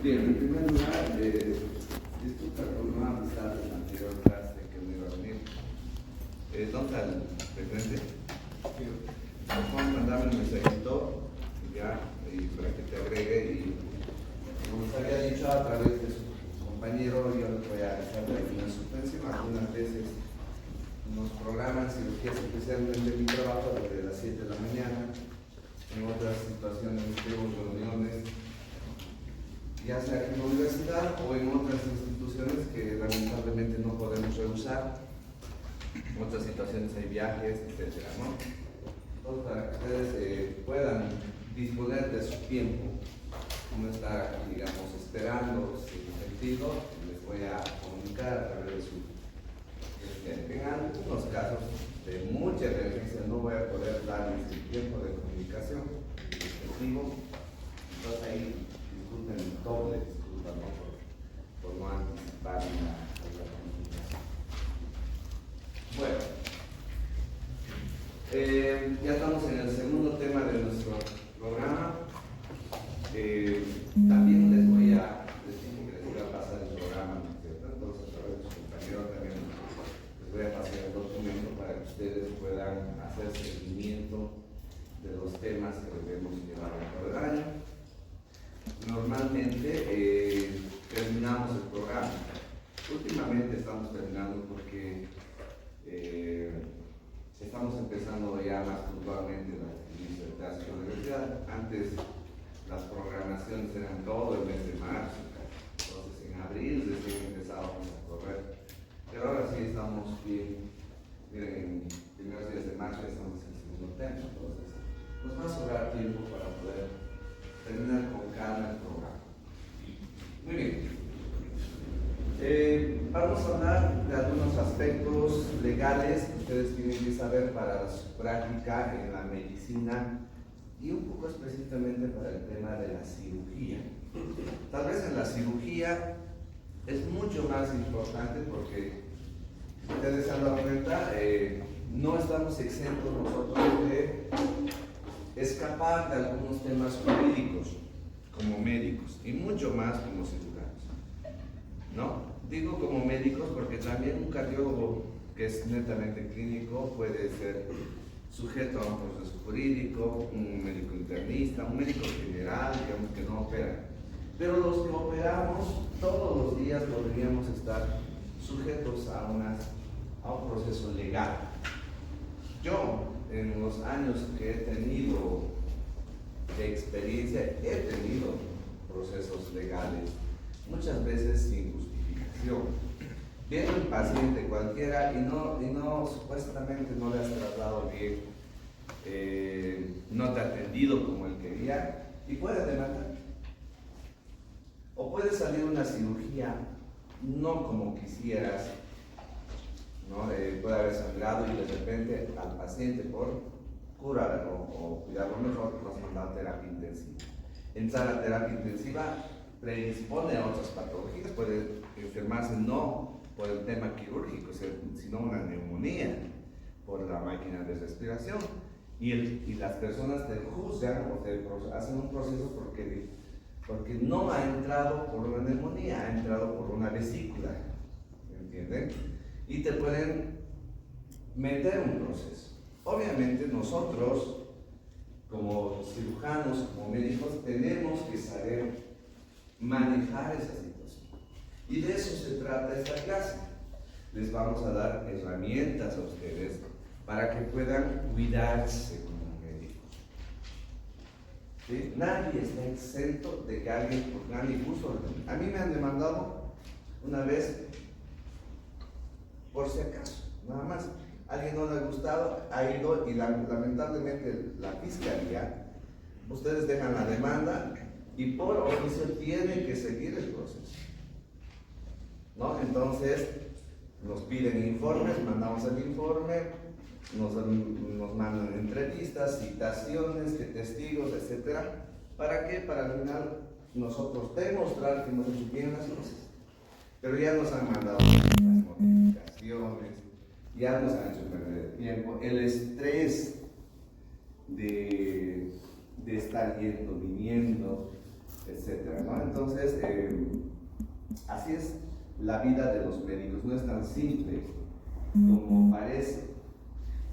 Bien, en primer lugar, disculpa por no avisar en la anterior clase que no iba a venir. ¿Dónde está el presidente? Por favor, mandarme un mensajito ya, y para que te agregue. Y como les había dicho a través de su compañero, yo les voy a avisar de una suspensión. Algunas veces nos programan cirugías, especialmente mi trabajo, desde las 7 de la mañana. En otras situaciones tengo reuniones, ya sea aquí en la universidad o en otras instituciones que lamentablemente no podemos rehusar. En otras situaciones hay viajes, etcétera, ¿no? Entonces, para que ustedes puedan disponer de su tiempo, no estar aquí, digamos, esperando sin sentido, les voy a comunicar a través de su... En algunos casos de mucha emergencia no voy a poder darles el tiempo de comunicación efectivo, entonces ahí disculpen el doble, disculpa, ¿no? por no anticipar la comunicación. Bueno, ya estamos en el segundo tema de nuestro programa. También les dije que les iba a pasar el programa, ¿cierto? Entonces a través de su compañero también les voy a pasar el documento para que ustedes puedan hacer seguimiento de los temas que debemos llevar todo el año. Normalmente terminamos el programa. Últimamente estamos terminando porque estamos empezando ya más puntualmente las clases de la universidad. Antes las programaciones eran todo el mes de marzo, entonces en abril recién empezábamos a correr. Pero ahora sí estamos bien, miren, en primeros días de marzo estamos en el segundo tema, entonces nos va a sobrar tiempo para poder terminar con calma el programa. Muy bien. Vamos a hablar de algunos aspectos legales que ustedes tienen que saber para su práctica en la medicina y un poco específicamente para el tema de la cirugía. Tal vez en la cirugía es mucho más importante porque ustedes se han dado cuenta, no estamos exentos nosotros de escapar de algunos temas jurídicos como médicos y mucho más como cirujanos, ¿no? Digo como médicos porque también un cardiólogo que es netamente clínico puede ser sujeto a un proceso jurídico, un médico internista, un médico general, digamos que no opera. Pero los que operamos todos los días podríamos estar sujetos a un proceso legal. Yo, en los años que he tenido de experiencia, he tenido procesos legales, muchas veces sin justificación. Viene un paciente cualquiera y no supuestamente no le has tratado bien, no te ha atendido como él quería y puede demandar. O puede salir una cirugía no como quisieras, ¿no? Puede haber sangrado y de repente al paciente por curarlo o cuidarlo mejor lo has mandado a terapia intensiva. Entrar a terapia intensiva predispone a otras patologías, puede enfermarse no por el tema quirúrgico, sino una neumonía por la máquina de respiración. Y las personas te juzgan o te hacen un proceso porque no ha entrado por una neumonía, ha entrado por una vesícula, ¿entienden? Y te pueden meter un proceso. Obviamente nosotros, como cirujanos, como médicos, tenemos que saber manejar esa situación. Y de eso se trata esta clase. Les vamos a dar herramientas a ustedes para que puedan cuidarse como médicos. ¿Sí? Nadie está exento de que alguien por gane y gusto. A mí me han demandado una vez por si acaso, nada más. Alguien no le ha gustado, ha ido y lamentablemente la fiscalía, ustedes dejan la demanda y por oficio tienen que seguir el proceso, ¿no? Entonces nos piden informes, mandamos el informe, nos mandan entrevistas, citaciones, testigos, etcétera. ¿Para qué? Para al final nosotros demostrar que hemos hecho bien las cosas. Pero ya nos han mandado las modificaciones, ya nos han hecho perder tiempo. El estrés de estar yendo, viniendo, etcétera, ¿no? Entonces, así es la vida de los médicos, no es tan simple como parece,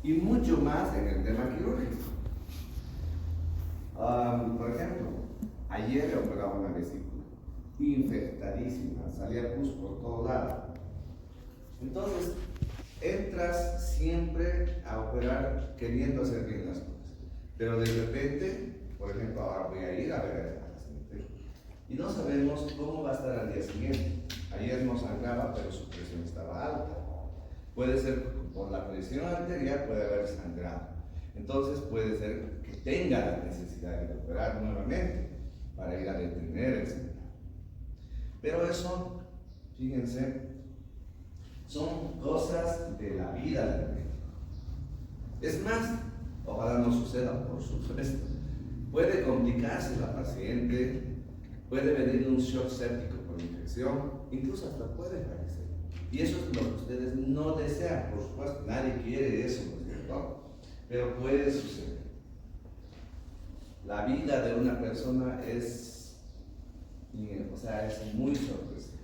y mucho más en el tema quirúrgico. Por ejemplo, ayer le operaba una vesícula, infectadísima, salía pus por todo lado. Entonces, entras siempre a operar queriendo hacer bien las cosas, pero de repente, por ejemplo, ahora voy a ir a ver a la cementerio y no sabemos cómo va a estar al día siguiente. Ayer no sangraba, pero su presión estaba alta. Puede ser por la presión arterial, puede haber sangrado. Entonces puede ser que tenga la necesidad de operar nuevamente para ir a detener el sangrado. Pero eso, fíjense, son cosas de la vida del médico. Es más, ojalá no suceda, por supuesto. Puede complicarse la paciente, puede venir un shock séptico por infección, incluso hasta puede fallecer. Y eso es lo que ustedes no desean, por supuesto, nadie quiere eso, ¿no es cierto? Pero puede suceder. La vida de una persona es muy sorpresiva.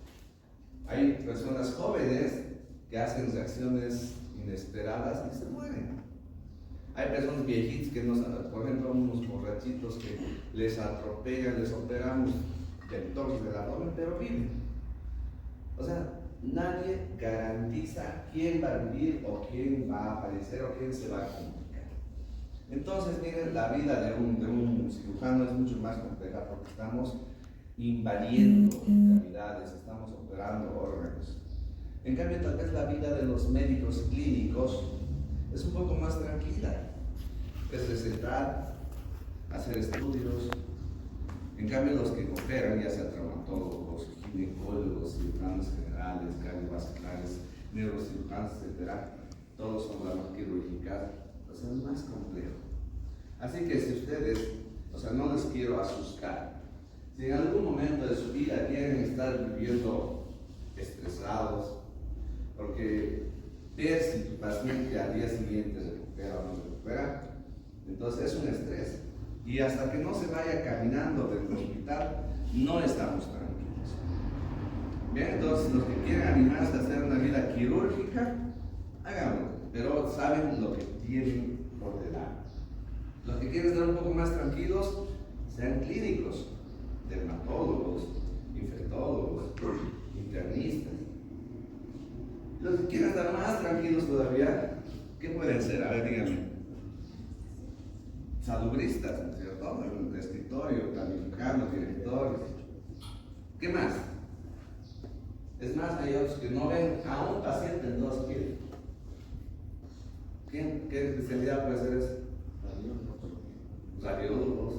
Hay personas jóvenes que hacen reacciones inesperadas y se mueren. Hay personas viejitas que por ejemplo, unos borrachitos que les atropellan, les operamos del torso del abdomen, pero viven. O sea, nadie garantiza quién va a vivir o quién va a fallecer o quién se va a complicar. Entonces, miren, la vida de un cirujano es mucho más compleja porque estamos invadiendo cavidades, estamos operando órganos. En cambio, tal vez la vida de los médicos clínicos es un poco más tranquila. Es recetar, hacer estudios. En cambio, los que operan, ya sea traumatólogos, ginecólogos, cirujanos generales, cardiovasculares, neurocirujanos, etc., todos son ramas quirúrgicas, pues es más complejo. Así que si ustedes, no les quiero asustar, si en algún momento de su vida quieren estar viviendo estresados, porque ver si tu paciente al día siguiente recupera o no recupera, entonces es un estrés. Y hasta que no se vaya caminando del hospital, no estamos tranquilos. Bien, entonces los que quieren animarse a hacer una vida quirúrgica, háganlo, pero saben lo que tienen por delante. Los que quieren estar un poco más tranquilos, sean clínicos, dermatólogos, infectólogos, internistas. Los que quieren estar más tranquilos todavía, ¿qué pueden ser? A ver, díganme. Salubristas, ¿no es cierto? En el escritorio, planificando, directores. ¿Qué más? Es más, hay otros que no ven a un paciente en 2 pies. ¿Qué especialidad puede ser esa? Radiólogos,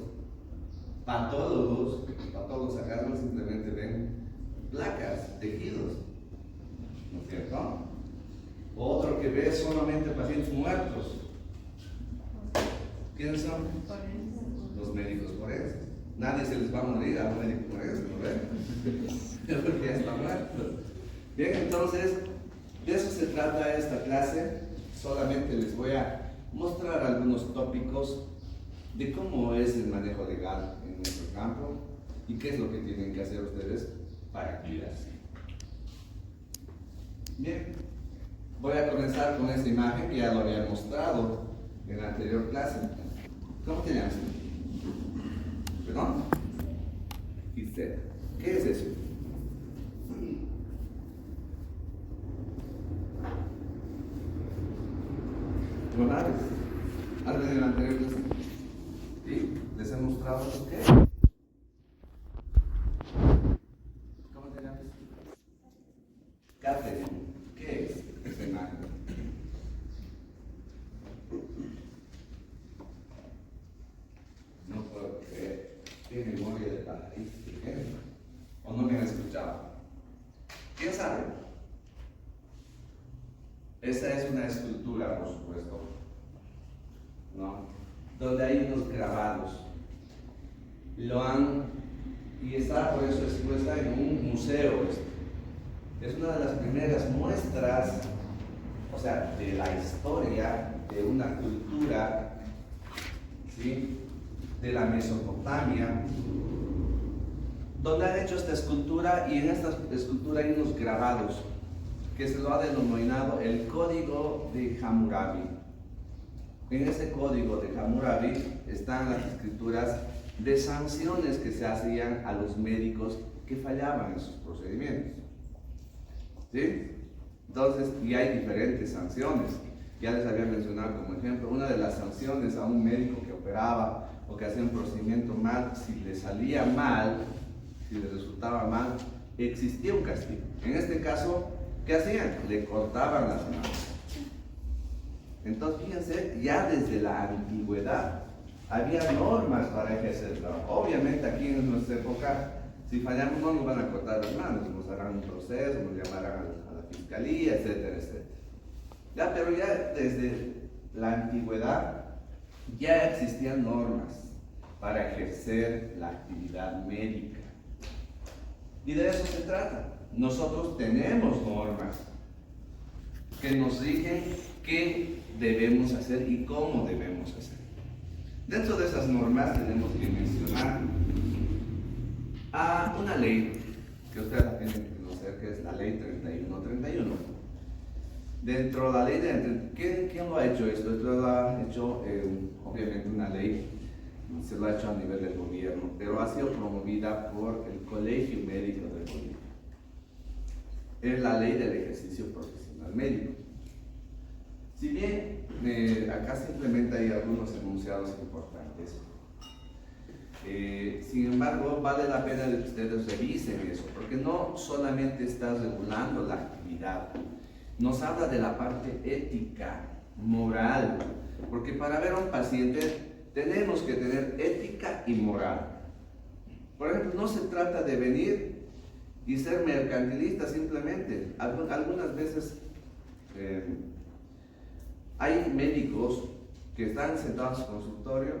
patólogos. Patólogos acá no simplemente ven placas, tejidos, ¿no es cierto? Otro que ve solamente pacientes muertos. ¿Quiénes son? Los médicos forenses. Nadie se les va a morir a un médico forense, ¿no ven? Porque ya está muerto. Bien, entonces, de eso se trata esta clase. Solamente les voy a mostrar algunos tópicos de cómo es el manejo legal en nuestro campo y qué es lo que tienen que hacer ustedes para cuidarse. Bien, voy a comenzar con esta imagen que ya lo había mostrado en la anterior clase. ¿Cómo te llamas? ¿Perdón? Gisela. ¿Qué es eso? ¿No sabes? ¿Algo en la anterior clase? ¿Sí? ¿Les he mostrado qué? ¿Cómo te llamas? Catherine. ¿Qué es esta imagen? No puedo creer. ¿Qué memoria de pajarito? ¿O no me han escuchado? ¿Quién sabe? Esa es una escultura, por supuesto, ¿no? Donde hay unos grabados. Y está por eso expuesta en un museo. Es una de las primeras muestras, de la historia de una cultura, ¿sí?, de la Mesopotamia, donde han hecho esta escultura, y en esta escultura hay unos grabados que se lo ha denominado el Código de Hammurabi. En ese Código de Hammurabi están las escrituras de sanciones que se hacían a los médicos que fallaban en sus procedimientos. ¿Sí? Entonces, y hay diferentes sanciones. Ya les había mencionado como ejemplo, una de las sanciones a un médico que operaba o que hacía un procedimiento mal, si le salía mal, si le resultaba mal, existía un castigo. En este caso, ¿qué hacían? Le cortaban las manos. Entonces, fíjense, ya desde la antigüedad había normas para ejercer el trabajo. Obviamente aquí en nuestra época, si fallamos no nos van a cortar las manos, nos harán un proceso, nos llamarán a la fiscalía, etcétera, etcétera. Ya, pero ya desde la antigüedad ya existían normas para ejercer la actividad médica. Y de eso se trata. Nosotros tenemos normas que nos rigen qué debemos hacer y cómo debemos hacer. Dentro de esas normas tenemos que mencionar a una ley que ustedes la tienen que conocer, que es la ley 3131. Dentro de la ley, ¿quién lo ha hecho esto? Esto lo ha hecho, obviamente, una ley, se lo ha hecho a nivel del gobierno, pero ha sido promovida por el Colegio Médico del Bolivia. Es la ley del ejercicio profesional médico. Si bien acá simplemente hay algunos enunciados importantes, sin embargo, vale la pena que ustedes revisen eso, porque no solamente está regulando la actividad, nos habla de la parte ética, moral, porque para ver a un paciente tenemos que tener ética y moral. Por ejemplo, no se trata de venir y ser mercantilista simplemente. Algunas veces hay médicos que están sentados en su consultorio,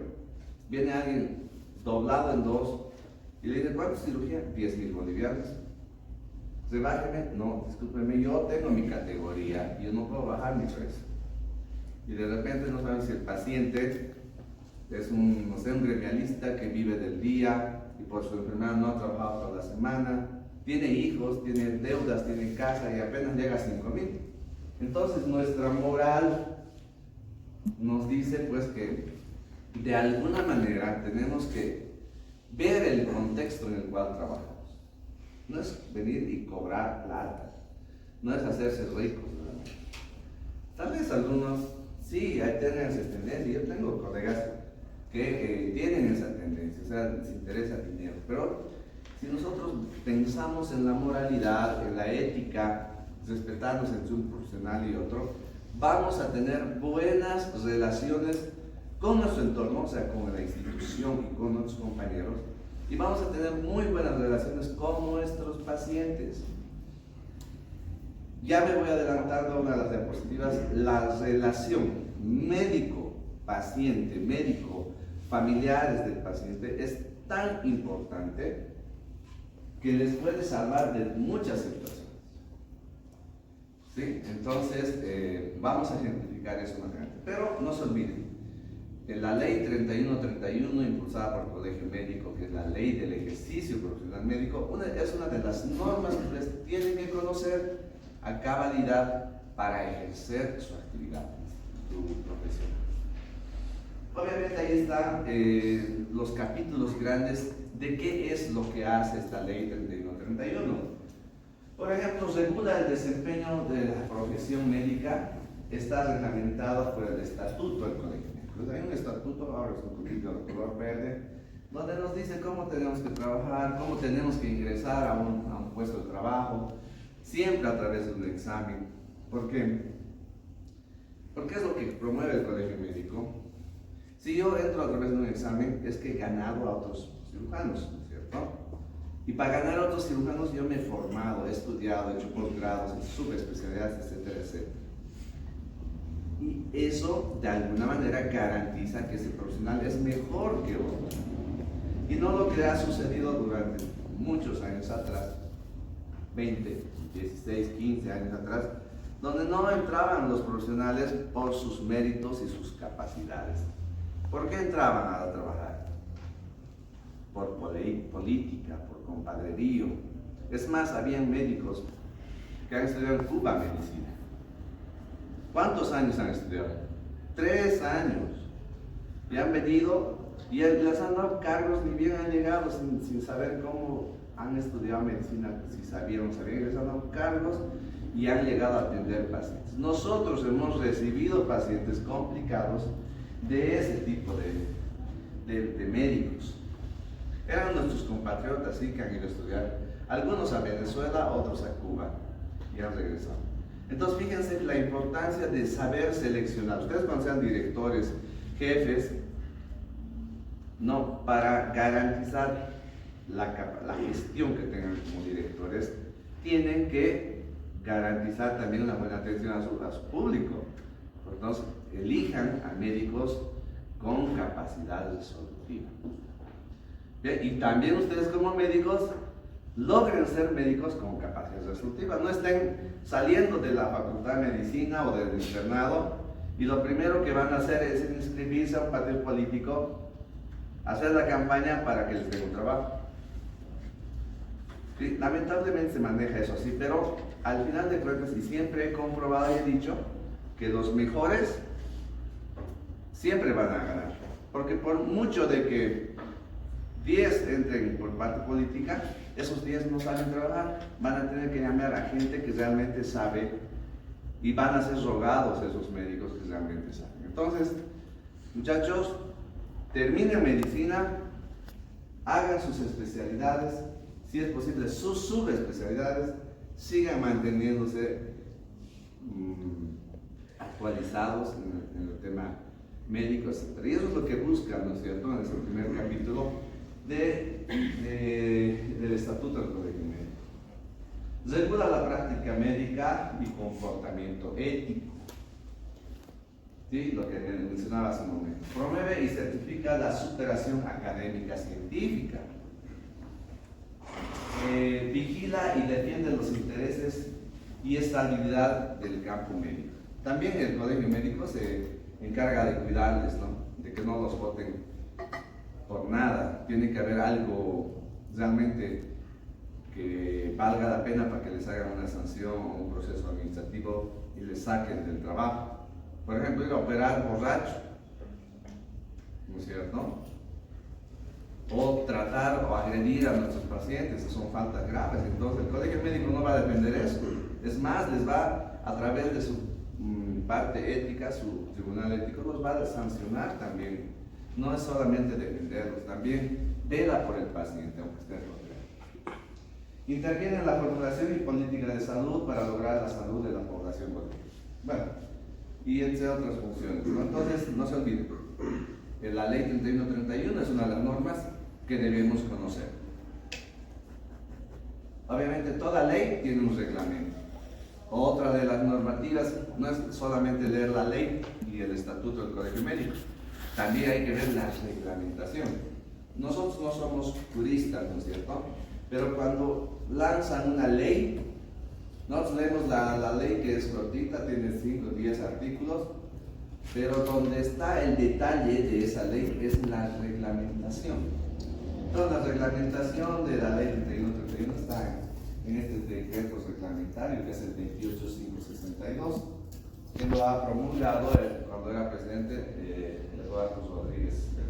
viene alguien doblado en dos y le dice, ¿cuánto cirugía? 10.000 bolivianos. Rebájeme, no, discúlpeme, yo tengo mi categoría, yo no puedo bajar mi precio. Y de repente no saben si el paciente es un, no sé, un gremialista que vive del día y por su enfermedad no ha trabajado toda la semana, tiene hijos, tiene deudas, tiene casa y apenas llega a 5.000. Entonces nuestra moral nos dice pues que de alguna manera tenemos que ver el contexto en el cual trabajamos. No es venir y cobrar plata, no es hacerse ricos, ¿no? Tal vez algunos sí tienen esa tendencia. Yo tengo colegas que tienen esa tendencia, o sea, les interesa el dinero, pero si nosotros pensamos en la moralidad, en la ética, respetarnos entre un profesional y otro, vamos a tener buenas relaciones con nuestro entorno, o sea, con la institución y con nuestros compañeros, y vamos a tener muy buenas relaciones con nuestros pacientes. Ya me voy adelantando a una de las diapositivas. La relación médico-paciente, médico-familiares del paciente es tan importante que les puede salvar de muchas situaciones. ¿Sí? Entonces, vamos a ejemplificar eso más adelante. Pero no se olviden, la ley 3131 impulsada por el Colegio Médico, que es la ley del ejercicio profesional médico, es una de las normas que ustedes tienen que conocer a cabalidad para ejercer su actividad profesional. Obviamente ahí están los capítulos grandes de qué es lo que hace esta ley 3131. Por ejemplo, regula el desempeño de la profesión médica, está reglamentado por el estatuto del Colegio Médico. Hay un estatuto, ahora es un poquito de color verde, donde nos dice cómo tenemos que trabajar, cómo tenemos que ingresar a un puesto de trabajo, siempre a través de un examen. ¿Por qué? Porque es lo que promueve el Colegio Médico. Si yo entro a través de un examen, es que he ganado a otros cirujanos, ¿no es cierto? Y para ganar a otros cirujanos yo me he formado, he estudiado, he hecho posgrados, he hecho subespecialidades, etcétera, etcétera. Y eso de alguna manera garantiza que ese profesional es mejor que otro. Y no lo que ha sucedido durante muchos años atrás, 20, 16, 15 años atrás, donde no entraban los profesionales por sus méritos y sus capacidades. ¿Por qué entraban a trabajar? por política, por compadrerío. Es más, habían médicos que han estudiado en Cuba medicina. ¿Cuántos años han estudiado? 3 años. Y han venido y les han dado cargos, ni bien han llegado sin saber cómo han estudiado medicina, si sabían o no sabían, les han dado cargos y han llegado a atender pacientes. Nosotros hemos recibido pacientes complicados de ese tipo de médicos. Eran nuestros compatriotas, sí, que han ido a estudiar, algunos a Venezuela, otros a Cuba, y han regresado. Entonces, fíjense la importancia de saber seleccionar. Ustedes cuando sean directores, jefes, no, para garantizar la gestión que tengan como directores, tienen que garantizar también una buena atención a su público. Entonces, elijan a médicos con capacidad resolutiva. Bien, y también ustedes como médicos logren ser médicos con capacidad resolutiva. No estén saliendo de la facultad de medicina o del internado y lo primero que van a hacer es inscribirse a un partido político, hacer la campaña para que les den un trabajo. Sí, lamentablemente se maneja eso así, pero al final de cuentas, y siempre he comprobado y he dicho que los mejores siempre van a ganar, porque por mucho de que 10 entren por parte política, esos 10 no saben trabajar, van a tener que llamar a gente que realmente sabe y van a ser rogados esos médicos que realmente saben. Entonces, muchachos, terminen medicina, hagan sus especialidades, si es posible sus subespecialidades, sigan manteniéndose actualizados en el tema médico, etc. Y eso es lo que buscan, ¿no es cierto?, en ese primer capítulo del Estatuto del Colegio Médico. Regula la práctica médica y comportamiento ético. ¿Sí? Lo que mencionaba hace un momento. Promueve y certifica la superación académica científica. Vigila y defiende los intereses y estabilidad del campo médico. También el Colegio Médico se encarga de cuidarles, ¿no?, de que no los voten por nada. Tiene que haber algo realmente que valga la pena para que les hagan una sanción o un proceso administrativo y les saquen del trabajo. Por ejemplo, ir a operar borracho, ¿no es cierto?, o tratar o agredir a nuestros pacientes, esas son faltas graves. Entonces el Colegio Médico no va a defender eso, es más, les va, a través de su parte ética, su tribunal ético, los va a sancionar también. No es solamente defenderlos, también vela por el paciente, aunque esté rodeado. Interviene en la formulación y política de salud para lograr la salud de la población boliviana. Bueno, y entre otras funciones, ¿no? Entonces, no se olviden, la ley 3131 es una de las normas que debemos conocer. Obviamente, toda ley tiene un reglamento. Otra de las normativas no es solamente leer la ley y el estatuto del Colegio Médico, también hay que ver la reglamentación. Nosotros no somos juristas, ¿no es cierto?, pero cuando lanzan una ley, nosotros leemos la ley, que es cortita, tiene 5 o 10 artículos, pero donde está el detalle de esa ley es la reglamentación. Entonces, la reglamentación de la ley 3131 está en este decreto reglamentario, que es el 28562, que lo ha promulgado cuando era presidente Eduardo Rodríguez III.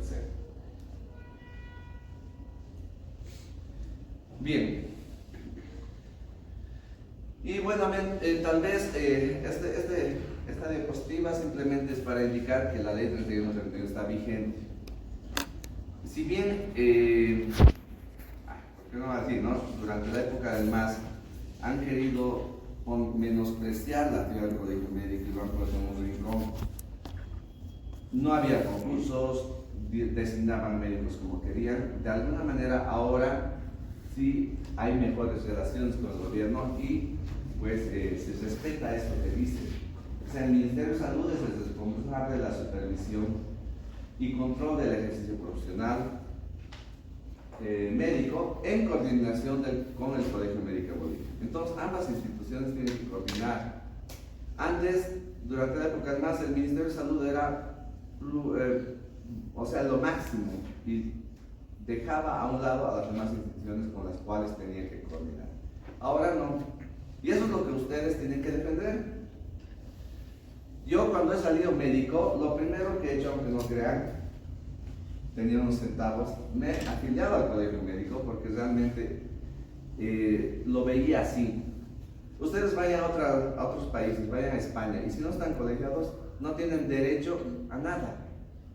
Bien. Y bueno, tal vez esta diapositiva simplemente es para indicar que la ley 3131 está vigente. Si bien, ¿por qué no así, no?, durante la época del MAS han querido menospreciar la actividad del Colegio Médico y lo han puesto en un rincón. No había concursos, designaban médicos como querían. De alguna manera ahora sí hay mejores relaciones con el gobierno y pues se respeta esto que dice. O sea, el Ministerio de Salud es el responsable de la supervisión y control del ejercicio profesional médico en coordinación con el Colegio Médico de Bolivia. Entonces, ambas instituciones tienen que coordinar. Antes, durante la época del MAS, el Ministerio de Salud era, o sea, lo máximo, y dejaba a un lado a las demás instituciones con las cuales tenía que coordinar. Ahora no. Y eso es lo que ustedes tienen que defender. Yo cuando he salido médico, lo primero que he hecho, aunque no crean, tenía unos centavos, me he afiliado al colegio médico porque realmente lo veía así. Ustedes vayan a otros países, vayan a España, y si no están colegiados, no tienen derecho a nada,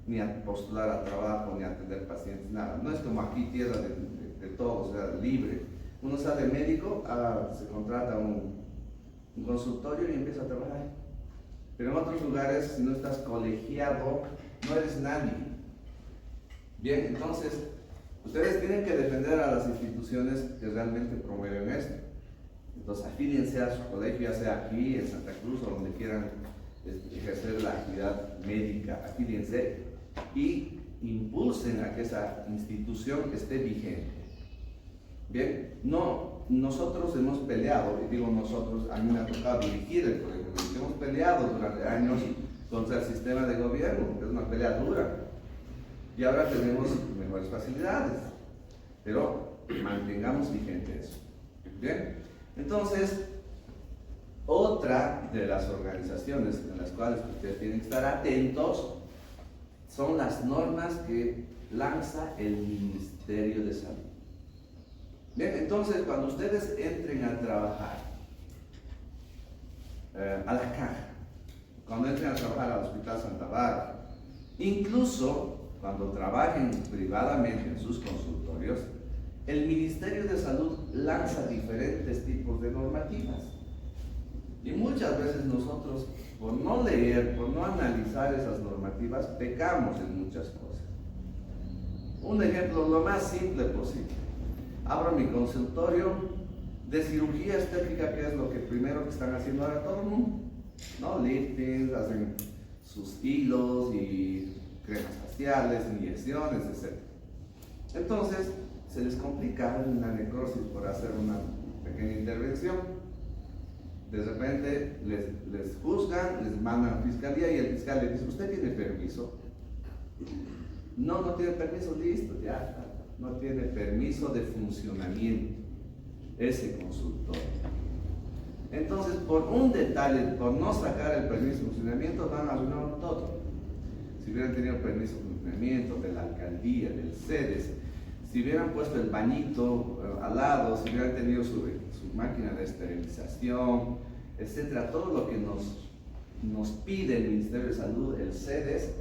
ni a postular a trabajo, ni a atender pacientes, nada. No es como aquí, tierra de todos, o sea, libre. Uno sale médico, se contrata un consultorio y empieza a trabajar. Pero en otros lugares, si no estás colegiado, no eres nadie. Bien, entonces, ustedes tienen que defender a las instituciones que realmente promueven esto. Entonces, afíliense a su colegio, ya sea aquí, en Santa Cruz, o donde quieran ejercer la actividad médica, afíliense y impulsen a que esa institución esté vigente. Bien, no, nosotros hemos peleado, y digo nosotros, a mí me ha tocado dirigir el colegio médico, hemos peleado durante años contra el sistema de gobierno, que es una pelea dura, y ahora tenemos mejores facilidades, pero mantengamos vigente eso. Bien, entonces, otra de las organizaciones en las cuales ustedes tienen que estar atentos son las normas que lanza el Ministerio de Salud. Bien, entonces cuando ustedes entren a trabajar a la caja, cuando entren a trabajar al Hospital Santa Bárbara, incluso cuando trabajen privadamente en sus consultorios, el Ministerio de Salud lanza diferentes tipos de normativas. Y muchas veces nosotros, por no leer, por no analizar esas normativas, pecamos en muchas cosas. Un ejemplo, lo más simple posible. Abro mi consultorio de cirugía estética, que es lo que primero que están haciendo ahora todo el mundo, ¿no? Liftings, hacen sus hilos y cremas faciales, inyecciones, etc. Entonces, se les complica una necrosis por hacer una pequeña intervención. De repente les juzgan, les mandan a fiscalía y el fiscal le dice: ¿usted tiene permiso? No, no tiene permiso, listo, ya. No tiene permiso de funcionamiento ese consultorio. Entonces, por un detalle, por no sacar el permiso de funcionamiento, van a arruinar todo. Si hubieran tenido permiso de funcionamiento de la alcaldía, del CEDES, si hubieran puesto el bañito al lado, si hubieran tenido su máquina de esterilización, etcétera, todo lo que nos pide el Ministerio de Salud, el CEDES,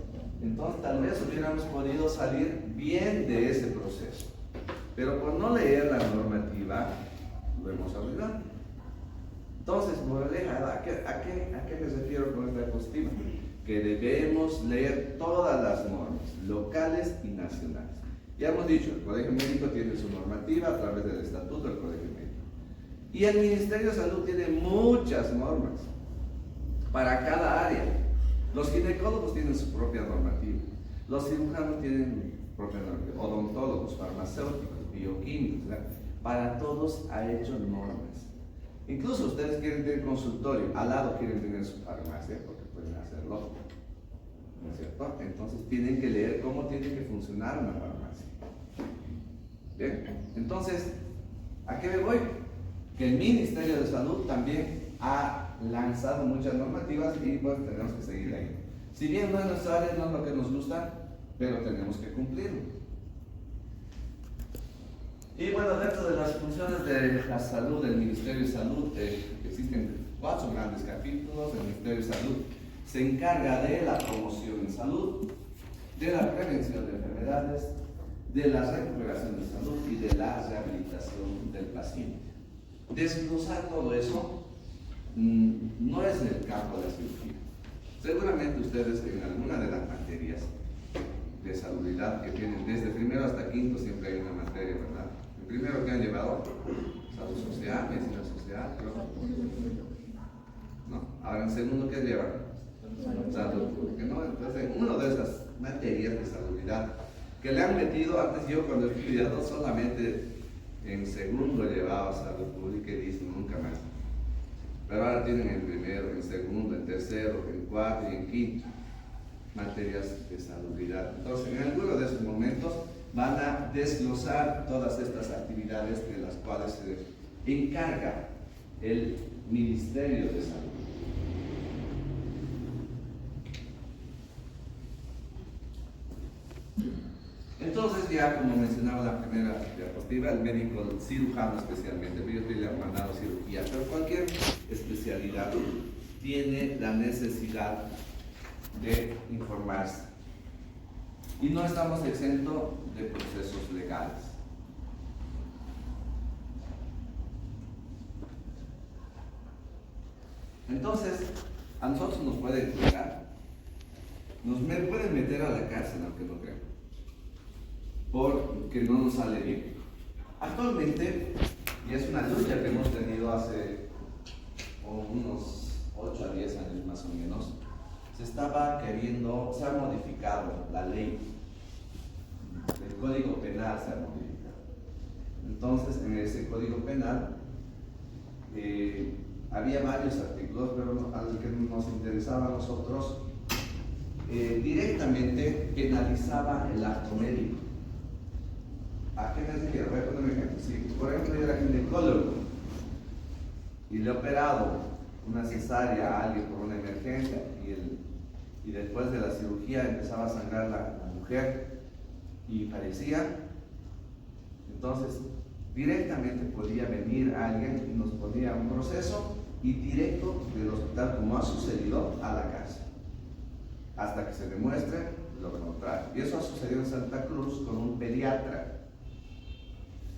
entonces tal vez hubiéramos podido salir bien de ese proceso. Pero por no leer la normativa, lo hemos arruinado. Entonces, moraleja, ¿a qué me refiero con esta diapositiva? Que debemos leer todas las normas, locales y nacionales. Ya hemos dicho, el Colegio Médico tiene su normativa a través del Estatuto del Colegio Médico. Y el Ministerio de Salud tiene muchas normas para cada área. Los ginecólogos tienen su propia normativa, los cirujanos tienen su propia normativa, odontólogos, farmacéuticos, bioquímicos, ¿verdad? Para todos ha hecho normas. Incluso ustedes quieren tener consultorio, al lado quieren tener su farmacia, porque pueden hacerlo, ¿no es cierto? Entonces tienen que leer cómo tiene que funcionar una farmacia. Bien, entonces, ¿a qué me voy? Que el Ministerio de Salud también ha lanzado muchas normativas y pues tenemos que seguir ahí. Si bien no es nuestra área, no es lo que nos gusta, pero tenemos que cumplirlo. Y bueno, dentro de las funciones de la salud, del Ministerio de Salud, existen 4 grandes capítulos. El Ministerio de Salud se encarga de la promoción en salud, de la prevención de enfermedades, de la recuperación de salud y de la rehabilitación del paciente. Desglosar todo eso no es el campo de la cirugía. Seguramente ustedes en alguna de las materias de salubridad que tienen desde primero hasta quinto siempre hay una materia, ¿verdad? El primero que han llevado, salud social, medicina social, ¿no? Ahora en segundo, ¿qué llevan? Salud pública, ¿no? Entonces, en una de esas materias de salubridad que le han metido, antes yo cuando he estudiado solamente en segundo llevaba salud pública y dije nunca más. Pero ahora tienen en primero, en segundo, en tercero, en cuarto y en quinto materias de salubridad. Entonces, en alguno de esos momentos van a desglosar todas estas actividades de las cuales se encarga el Ministerio de Salud. Entonces, ya como mencionaba en la primera diapositiva, el médico el cirujano especialmente, yo estoy mandando cirugía, pero cualquier especialidad tiene la necesidad de informarse. Y no estamos exentos de procesos legales. Entonces, a nosotros nos pueden juzgar, pueden meter a la cárcel, aunque no crean, porque no nos sale bien. Actualmente, y es una lucha que hemos tenido hace unos 8 a 10 años más o menos, se ha modificado la ley, el Código Penal se ha modificado. Entonces, en ese Código Penal había varios artículos, pero al que nos interesaba a nosotros, directamente penalizaba el acto médico. ¿A qué me refiero? Voy a poner un ejemplo. Si, por ejemplo, yo era ginecólogo y le he operado una cesárea a alguien por una emergencia y después de la cirugía empezaba a sangrar la mujer y fallecía, entonces directamente podía venir alguien y nos ponía un proceso y directo del hospital, como ha sucedido, a la cárcel, hasta que se demuestre lo contrario. Y eso ha sucedido en Santa Cruz con un pediatra.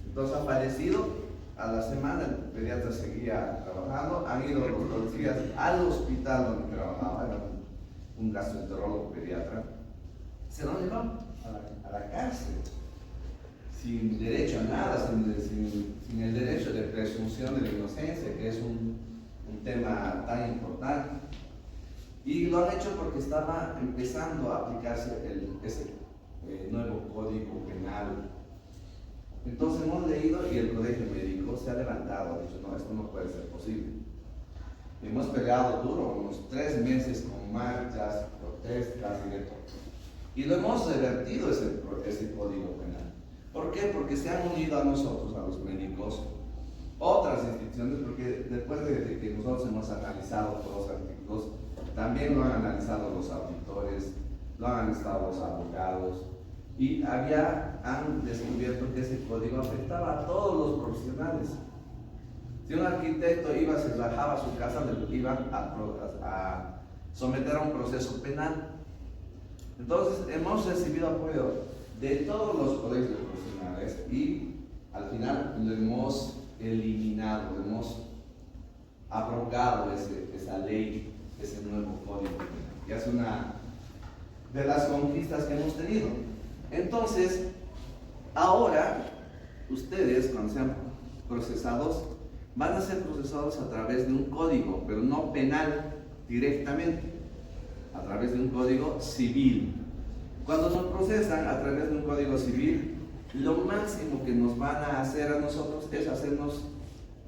Entonces ha fallecido, a la semana el pediatra seguía trabajando, han ido los policías al hospital donde trabajaba, era un gastroenterólogo pediatra, se lo llevaron a la cárcel, sin derecho a nada, sin el derecho de presunción de la inocencia, que es un tema tan importante. Y lo han hecho porque estaba empezando a aplicarse ese nuevo Código Penal. Entonces hemos leído y el colegio médico se ha levantado, ha dicho, no, esto no puede ser posible. Hemos peleado duro, unos 3 meses con marchas, protestas y de todo. Y lo hemos revertido ese Código Penal. ¿Por qué? Porque se han unido a nosotros, a los médicos, otras instituciones, porque después de que nosotros hemos analizado todos los artículos, también lo han analizado los auditores, lo han analizado los abogados, y han descubierto que ese código afectaba a todos los profesionales. Si un arquitecto se bajaba a su casa, le iban a someter a un proceso penal. Entonces hemos recibido apoyo de todos los colegios profesionales y al final lo hemos eliminado, hemos abrogado esa ley, ese nuevo código penal. Y es una de las conquistas que hemos tenido. Entonces, ahora ustedes, cuando sean procesados, van a ser procesados a través de un código, pero no penal directamente, a través de un código civil. Cuando nos procesan a través de un código civil, lo máximo que nos van a hacer a nosotros es hacernos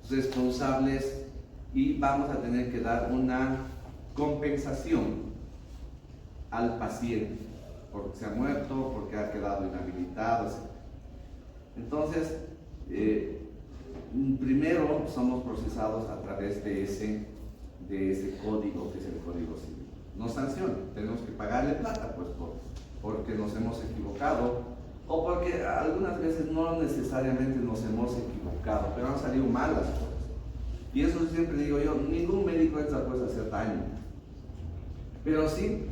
responsables y vamos a tener que dar una compensación al paciente, porque se ha muerto, porque ha quedado inhabilitado, etc. Entonces, primero somos procesados a través de ese código, que es el Código Civil. Nos sancionan, tenemos que pagarle plata, pues, porque nos hemos equivocado, o porque algunas veces no necesariamente nos hemos equivocado, pero han salido mal las cosas. Y eso siempre digo yo, ningún médico entra pues a hacer daño. Pero sí,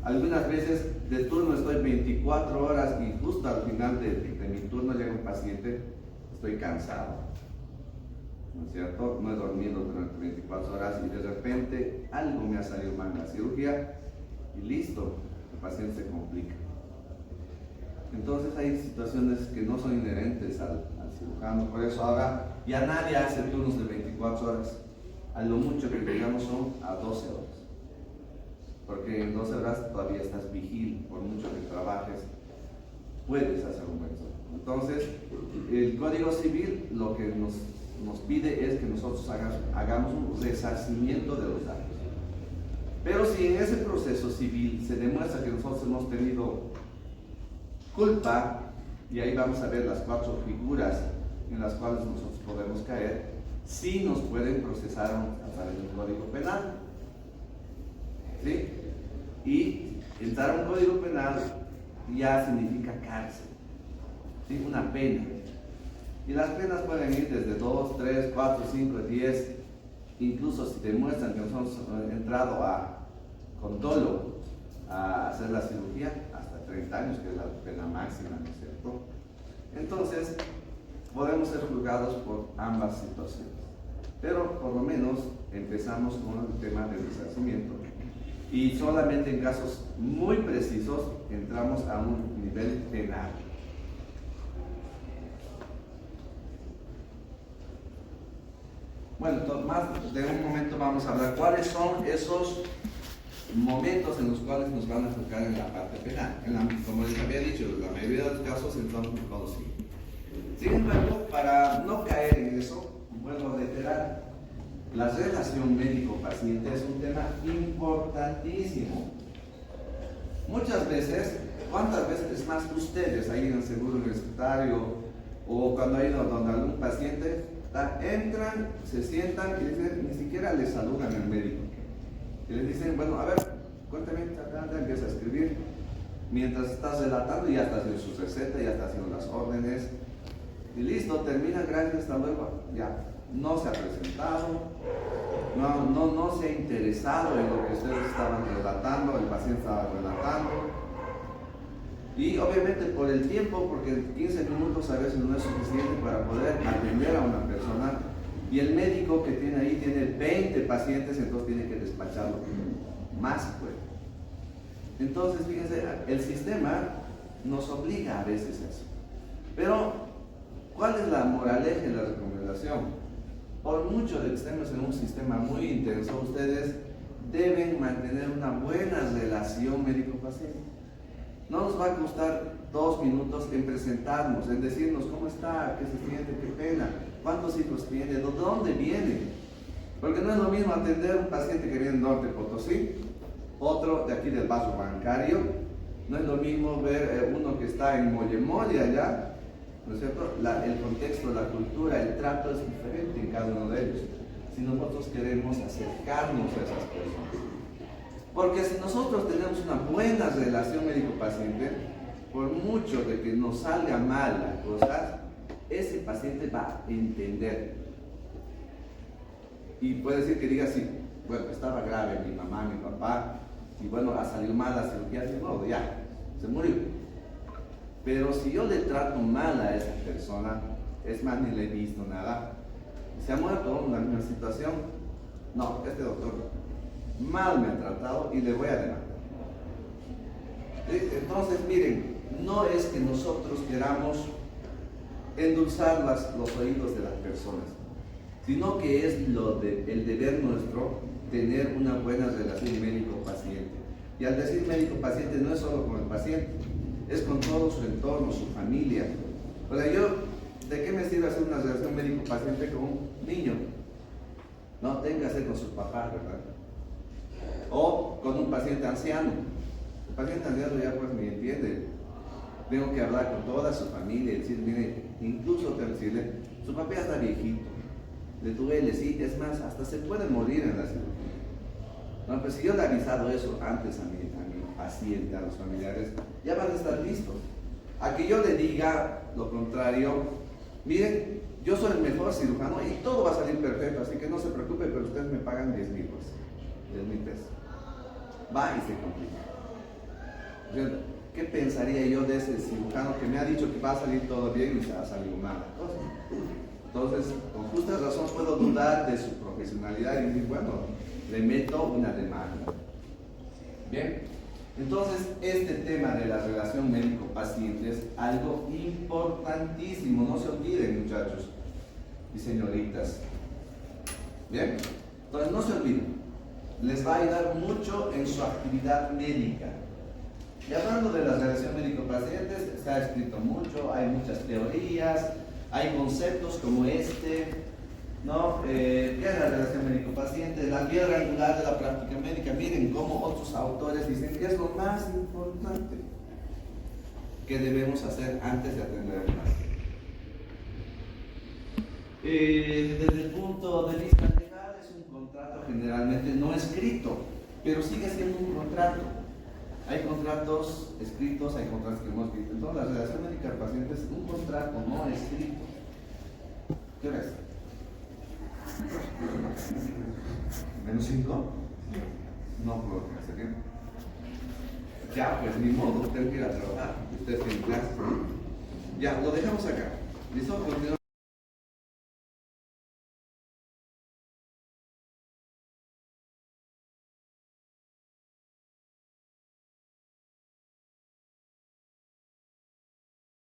algunas veces de turno estoy 24 horas y justo al final de mi turno llega un paciente, estoy cansado, ¿no es cierto? No he dormido durante 24 horas y de repente algo me ha salido mal en la cirugía y listo, el paciente se complica. Entonces hay situaciones que no son inherentes al cirujano, por eso ahora ya nadie hace turnos de 24 horas, a lo mucho que llegamos son a 12 horas. Porque en 12 horas todavía estás vigil, por mucho que trabajes, puedes hacer un buen turno. Entonces, el Código Civil lo que nos pide es que nosotros hagamos un resarcimiento de los daños. Pero si en ese proceso civil se demuestra que nosotros hemos tenido culpa, y ahí vamos a ver las 4 figuras en las cuales nosotros podemos caer si nos pueden procesar a través del Código Penal. ¿Sí? Y entrar a un Código Penal ya significa cárcel, ¿sí? Una pena. Y las penas pueden ir desde 2, 3, 4, 5, 10, incluso si demuestran que nosotros hemos entrado con dolo a hacer la cirugía, hasta 30 años, que es la pena máxima, ¿no es cierto? Entonces, podemos ser juzgados por ambas situaciones. Pero por lo menos empezamos con el tema del resarcimiento. Y solamente en casos muy precisos entramos a un nivel penal. Bueno, más de un momento vamos a hablar cuáles son esos momentos en los cuales nos van a tocar en la parte penal. Como les había dicho, la mayoría de los casos entramos por conocido. Sin embargo, para no caer en eso, vuelvo a reiterar, la relación médico-paciente es un tema importantísimo. Muchas veces, ¿cuántas veces más ustedes ahí en el seguro universitario o cuando ha ido donde algún paciente, entran, se sientan y dicen, ni siquiera les saludan al médico? Y les dicen, bueno, a ver, cuéntame, empieza a escribir. Mientras estás relatando, ya estás haciendo su receta, ya estás haciendo las órdenes. Y listo, termina, gracias, hasta luego. Ya, no se ha presentado, no se ha interesado en lo que ustedes estaban relatando, el paciente estaba relatando. Y obviamente por el tiempo, porque 15 minutos a veces no es suficiente para poder atender a una persona. Y el médico que tiene ahí tiene 20 pacientes, entonces tiene que despacharlo más, pues. Entonces, fíjense, el sistema nos obliga a veces a eso. Pero, ¿cuál es la moraleja y la recomendación? Por mucho de que estemos en un sistema muy intenso, ustedes deben mantener una buena relación médico-paciente. No nos va a costar 2 minutos en presentarnos, en decirnos cómo está, qué se siente, qué pena, cuántos hijos tiene, de dónde viene. Porque no es lo mismo atender a un paciente que viene del norte de Potosí, otro de aquí del vaso bancario. No es lo mismo ver uno que está en Mollemolle allá, ¿no es cierto? El contexto, la cultura, el trato es diferente en cada uno de ellos. Si nosotros queremos acercarnos a esas personas. Porque si nosotros tenemos una buena relación médico-paciente, por mucho de que nos salga mal la cosa, ese paciente va a entender. Y puede decir que diga así, bueno, estaba grave mi mamá, mi papá, y bueno, ha salido mal la cirugía, y bueno, ya, se murió. Pero si yo le trato mal a esa persona, es más, ni le he visto nada, se ha muerto en una situación, no, este doctor mal me ha tratado y le voy a demandar. Entonces, miren, no es que nosotros queramos endulzar los oídos de las personas, sino que es el deber nuestro tener una buena relación médico-paciente. Y al decir médico-paciente no es solo con el paciente, es con todo su entorno, su familia. O sea, ¿de qué me sirve hacer una relación médico-paciente con un niño? No, tenga que hacer con sus papás, ¿verdad? O con un paciente anciano. El paciente anciano ya pues me entiende. Tengo que hablar con toda su familia y decir, mire, incluso decirle, su papá ya está viejito, le duele, sí, es más, hasta se puede morir en la cirugía. No, pues si yo le he avisado eso antes a mi paciente, a los familiares, ya van a estar listos. A que yo le diga lo contrario, miren, yo soy el mejor cirujano y todo va a salir perfecto, así que no se preocupe, pero ustedes me pagan 10,000 pesos. Va y se complica. ¿Qué pensaría yo de ese cirujano que me ha dicho que va a salir todo bien y se ha salido mal la cosa? Entonces, con justa razón puedo dudar de su profesionalidad y decir, bueno, le meto una demanda. Bien, entonces este tema de la relación médico-paciente es algo importantísimo, no se olviden, muchachos y señoritas. Bien, entonces no se olviden, les va a ayudar mucho en su actividad médica. Y hablando de la relación médico-paciente, se ha escrito mucho, hay muchas teorías, hay conceptos como este, ¿no? ¿Qué es la relación médico-paciente? La piedra angular de la práctica médica. Miren cómo otros autores dicen que es lo más importante. ¿Qué debemos hacer antes de atender al paciente? Desde el punto de vista legal, es un contrato generalmente no escrito, pero sigue siendo un contrato. Hay contratos escritos, hay contratos que hemos visto. Entonces, la relación médica-paciente es un contrato no escrito. ¿Qué hora es? ¿Menos 5? No puedo que hace tiempo. Ya, pues ni modo, tengo que ir a trabajar. Ustedes tienen clases. Ya, lo dejamos acá. ¿Listo? Continuamos.